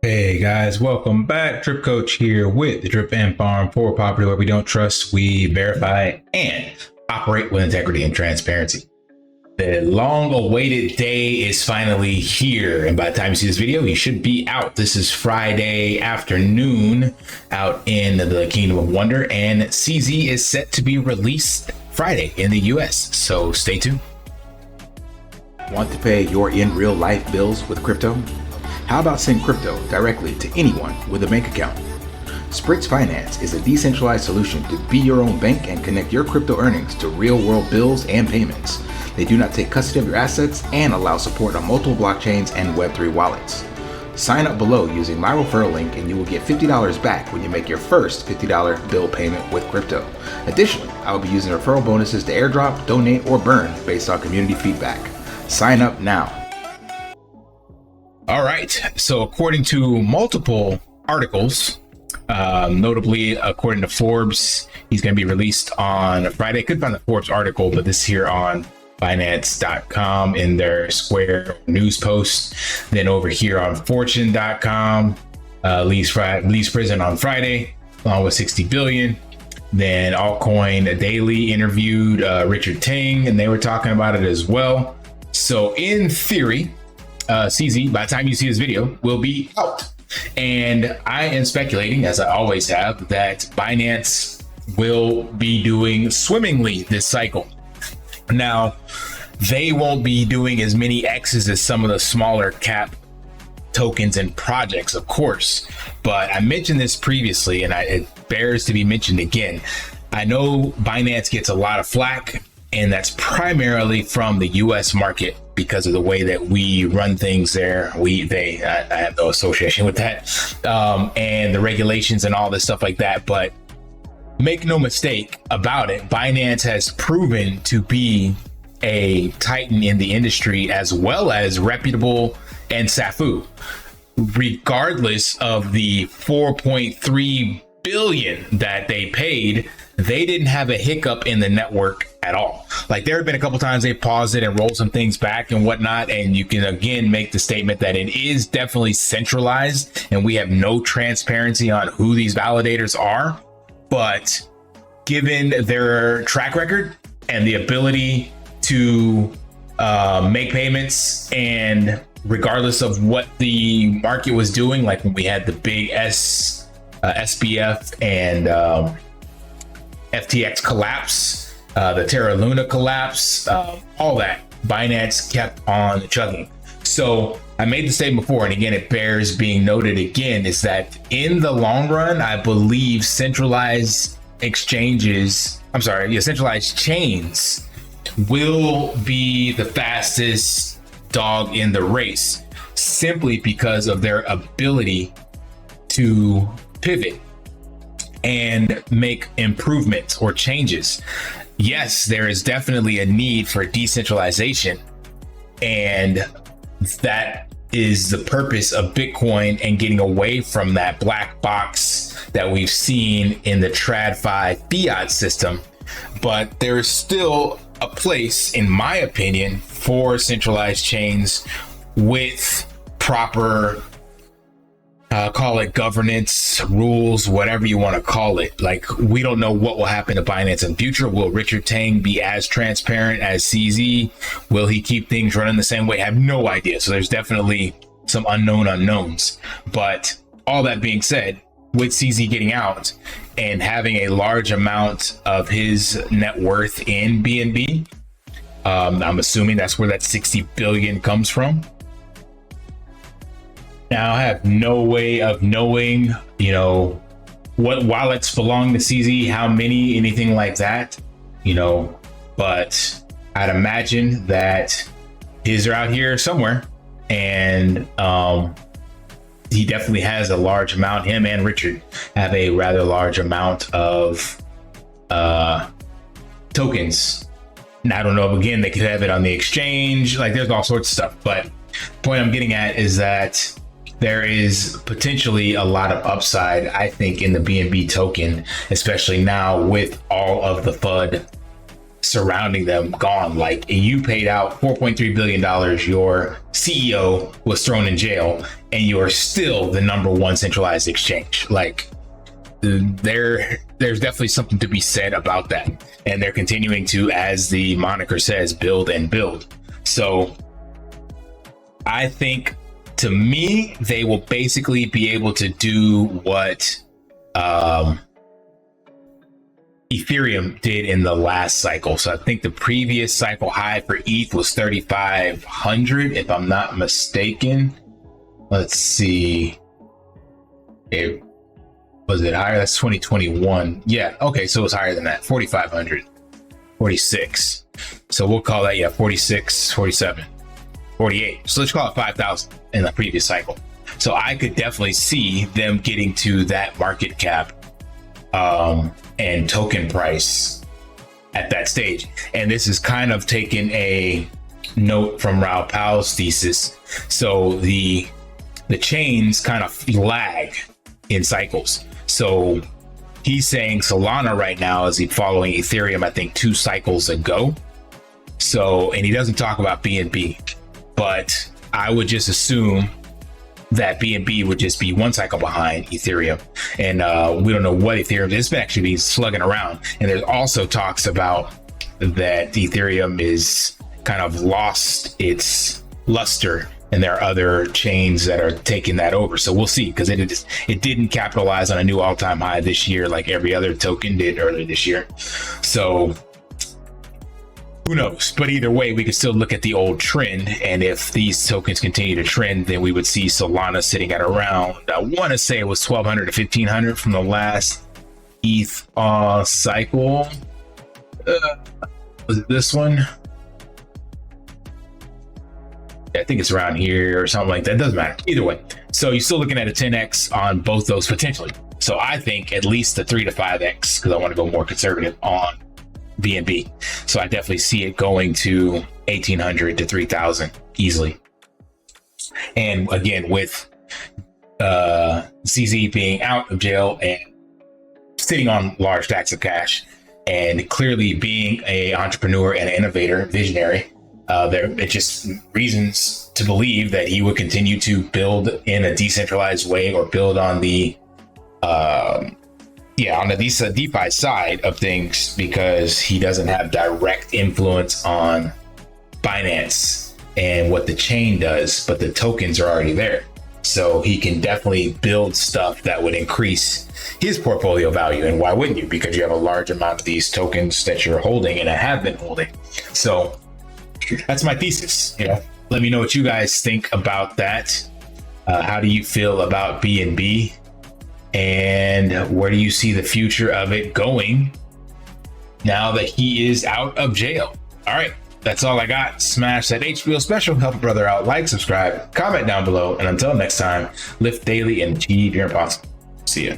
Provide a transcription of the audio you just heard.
Hey guys, welcome back. DripCoach here with the Drip and Farm for Popular. We don't trust, we verify and operate with integrity and transparency. The long-awaited day is finally here, and by the time you see this video, you should be out. This is Friday afternoon out in the Kingdom of Wonder, and CZ is set to be released Friday in the US, so stay tuned. Want to pay your in real-life bills with crypto? How about send crypto directly to anyone with a bank account? SPRITZ Finance is a decentralized solution to be your own bank and connect your crypto earnings to real-world bills and payments. They do not take custody of your assets and allow support on multiple blockchains and Web3 wallets. Sign up below using my referral link and you will get $50 back when you make your first $50 bill payment with crypto. Additionally, I will be using referral bonuses to airdrop, donate, or burn based on community feedback. Sign up now. All right, so according to multiple articles, notably according to Forbes, he's going to be released on Friday. Could find the Forbes article, but this here on Binance.com in their Square news post. Then over here on Fortune.com, leaves prison on Friday, along with 60 billion. Then Altcoin Daily interviewed Richard Tang, and they were talking about it as well. So in theory, CZ, by the time you see this video, will be out. And I am speculating, as I always have, that Binance will be doing swimmingly this cycle. Now, they won't be doing as many X's as some of the smaller cap tokens and projects, of course. But I mentioned this previously, and it bears to be mentioned again. I know Binance gets a lot of flack, and that's primarily from the US market because of the way that we run things there. I have no association with that, and the regulations and all this stuff like that. But make no mistake about it, Binance has proven to be a titan in the industry, as well as reputable and SAFU. Regardless of the 4.3 billion that they paid, they didn't have a hiccup in the network at all. Like, there have been a couple times they paused it and rolled some things back and whatnot, and you can again make the statement that it is definitely centralized and we have no transparency on who these validators are. But given their track record and the ability to make payments, and regardless of what the market was doing, like when we had the big SBF and FTX collapse, the Terra Luna collapse, all that, Binance kept on chugging. So I made the statement before, and again, it bears being noted again, is that in the long run, I believe centralized chains will be the fastest dog in the race, simply because of their ability to pivot and make improvements or changes. Yes, there is definitely a need for decentralization, and that is the purpose of Bitcoin, and getting away from that black box that we've seen in the TradFi fiat system. But there is still a place, in my opinion, for centralized chains with proper call it governance, rules, whatever you want to call it. Like, we don't know what will happen to Binance in future. Will Richard Tang be as transparent as CZ? Will he keep things running the same way? I have no idea. So there's definitely some unknown unknowns. But all that being said, with CZ getting out and having a large amount of his net worth in BNB, I'm assuming that's where that 60 billion comes from. Now, I have no way of knowing, what wallets belong to CZ, how many, anything like that, but I'd imagine that his are out here somewhere, and he definitely has a large amount. Him and Richard have a rather large amount of tokens. And I don't know if, again, they could have it on the exchange, like there's all sorts of stuff, but the point I'm getting at is that there is potentially a lot of upside, I think, in the BNB token, especially now with all of the FUD surrounding them gone. Like, you paid out $4.3 billion, your CEO was thrown in jail, and you're still the #1 centralized exchange. Like, there's definitely something to be said about that. And they're continuing to, as the moniker says, build and build. So I think, to me, they will basically be able to do what Ethereum did in the last cycle. So I think the previous cycle high for ETH was 3,500, if I'm not mistaken. Let's see. Was it higher? That's 2021. Yeah. Okay. So it was higher than that. 4,500, 46. So we'll call that, yeah, 46, 47, 48. So let's call it 5,000 in the previous cycle. So I could definitely see them getting to that market cap and token price at that stage. And this is kind of taking a note from Raoul Pal's thesis. So the chains kind of lag in cycles. So he's saying Solana right now is following Ethereum, I think 2 cycles ago. So, and he doesn't talk about BNB, but I would just assume that BNB would just be 1 cycle behind Ethereum. And we don't know what Ethereum is. It's been actually been slugging around. And there's also talks about that Ethereum is kind of lost its luster, and there are other chains that are taking that over. So we'll see, because it didn't capitalize on a new all-time high this year like every other token did earlier this year. So who knows? But either way, we could still look at the old trend. And if these tokens continue to trend, then we would see Solana sitting at around, I want to say it was 1,200 to 1,500 from the last ETH cycle. Was it this one? I think it's around here or something like that. Doesn't matter. Either way. So you're still looking at a 10x on both those potentially. So I think at least a 3 to 5x, because I want to go more conservative on BNB. So I definitely see it going to 1,800 to 3,000 easily. And again, with CZ being out of jail and sitting on large stacks of cash, and clearly being an entrepreneur and an innovator, visionary, it's just reasons to believe that he would continue to build in a decentralized way, or build on the DeFi side of things, because he doesn't have direct influence on Binance and what the chain does, but the tokens are already there. So he can definitely build stuff that would increase his portfolio value. And why wouldn't you? Because you have a large amount of these tokens that you're holding and have been holding. So that's my thesis. Let me know what you guys think about that. How do you feel about BNB? And where do you see the future of it going now that he is out of jail? All right, that's all I got. Smash that HBO special, help a brother out, like, subscribe, comment down below, and until next time, lift daily and achieve your impossible. See ya.